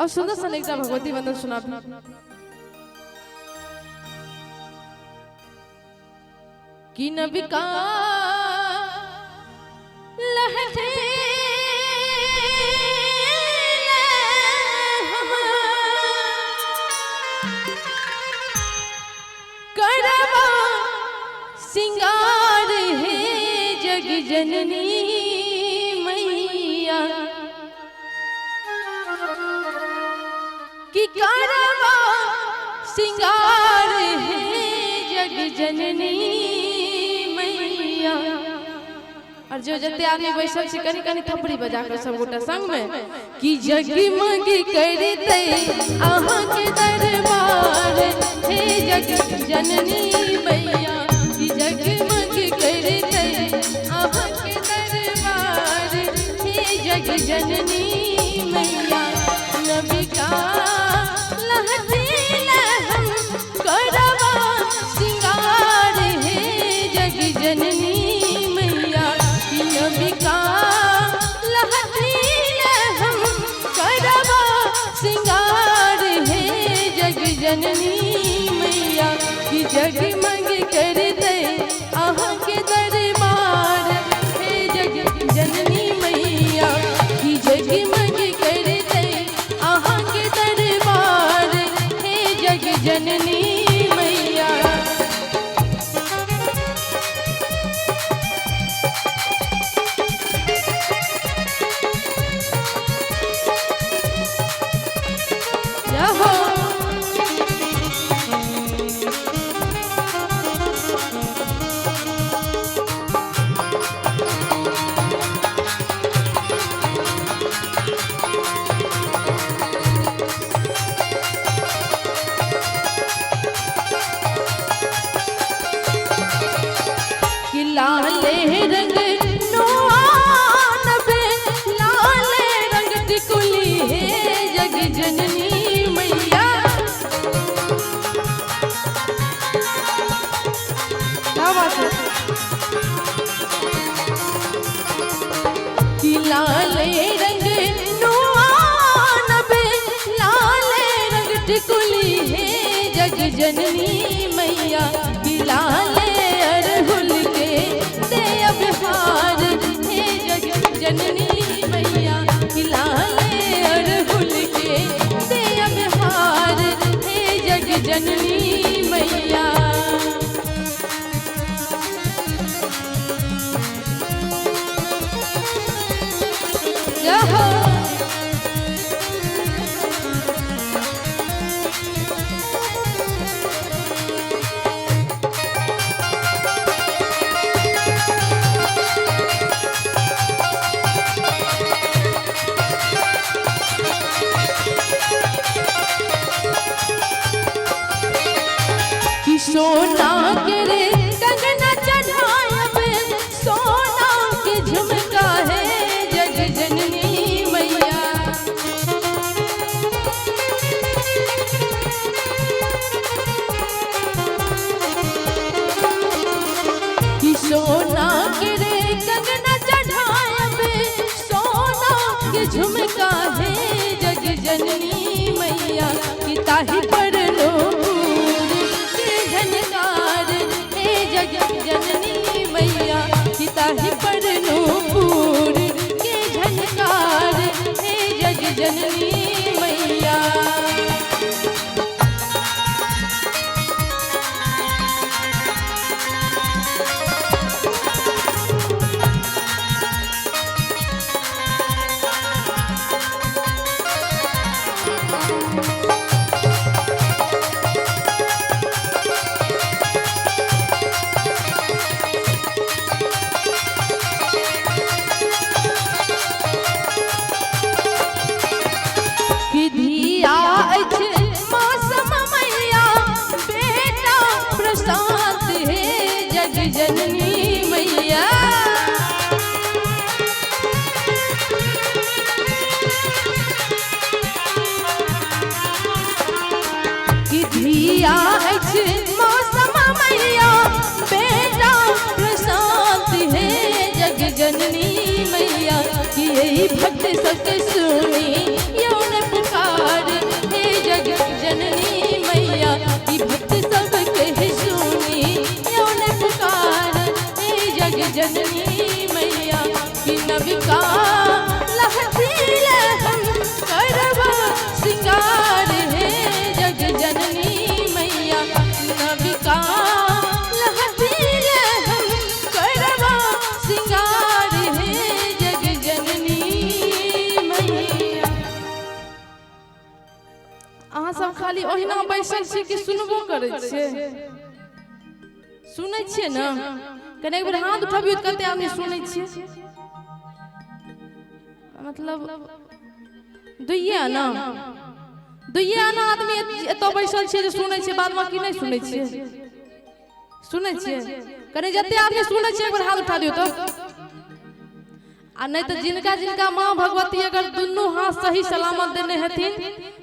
और सुंदर सन एक भगवती वंदन सुना कि नबिका लहजे करवा सिंगार है जग जननी मैया कि करवा सिंगार है जग जननी मैया। और जो जते आदमी बैठल से कनी कनी थपड़ी बजा कर सब गोटा संग में कि जगमग करते आहा के दरबार हे जग जननी मैया कि जगमग करते आहा के दरबार हे जग जननी मैया। नबिका लहते लहम करवा सिंगार है जग जननी मैया कि नबिका लहते लहम करवा सिंगार है जग जननी मैया कि जगमग करते आहा के दरबार हे जग जननी मैया कि जगमग करते आहा के दरबार हे जग जननी मैया। लाले रंग नबे लाले रंग टिकुली है जग जननी मैया। क्या बात है कि लाले रंग नबे लाले रंग टिकुली है जग जननी मैया कि लाले अरहुल बिहार हे जग जननी मैया कि लाले अरहुल के दे बिहार हे जग जननी मैया। सोना के रे कंगना चढ़ायब सोना के झुमका है जग जननी मैया कि सोना के रे कंगना चढ़ायब सोना के झुमका है जग जननी मैया कि ताही पर लो जननी मैया कि ताही पर नूपुर के झनकार हे जग जननी मैया। जननी मैया कि धिया मौसम मैया बेटा प्रशांत है जग जननी मैया कि यही भक्त सबके सुनी यौन पुकार नविका लहठीले हम करवा सिंगार है जग जननी मैया नविका लहठीले हम करवा सिंगार है जग जननी मैया। अहाँ सब खाली ओहिना बैसल छी कि सुनबो करै छियै? सुनै छियै ना? कने एक बेर हाथ उठाबियो त कते आदमी सुनै छियै? मतलब दुइये आना आदमी एतो बैसल छियै जे सुनै छियै, बाद बाकी नहीं सुनै छियै? सुनै छियै? कने जते आदमी सुनै छियै एक बेर हाथ उठा दियो तो। आ नहीं तो जिनका जिनका माँ भगवती अगर दुनू हाथ सही सलामत देने हथिन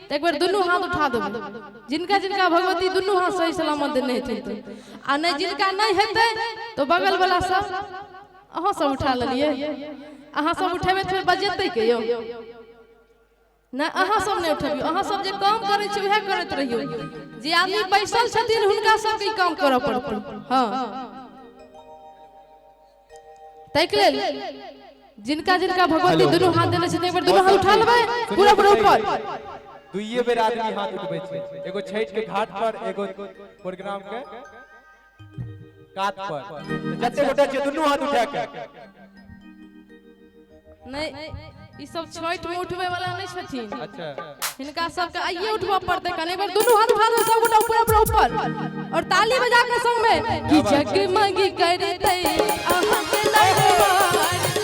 तो एक बार दुनू हाथ उठा देबै। जिनका जिनका भगवती दुनू हाथ सही सलामत देने हथिन आ नहीं जिनका नहीं हेतै तो बगल वाला सब अहाँ सब उठा लेलिए। अहाँ सब उठेबै फिर बजेतै के यौ? नहीं अहाँ सब नहीं उठेबियो। अहाँ सब जे काम करै छी उहे करैत रहियो। जे आदमी बैसल छथिन हुनका सबके काम करऽ पड़तै। हां तैक लेल जिनका जिनका भगवती दुनू हाथ देने छथिन एक बार दुनू हाथ उठा लेबै पूरा पूरा ऊपर। दुइये बेर आदमी हाथ उठबै छै, एगो छठ के घाट पर, एगो प्रोग्राम के कात पर। जते गोटा छै दुनू हाथ उठा के। नहीं ई सब छठ में उठबै वाला नहीं छथिन। अच्छा हिनका सब के आइए उठबा पड़तै। कने एक बार दुनू हाथ उठा दो सब गोटा पूरा पूरा ऊपर और ताली बजा के संग में कि जगमग करतै अहाँ के दरबार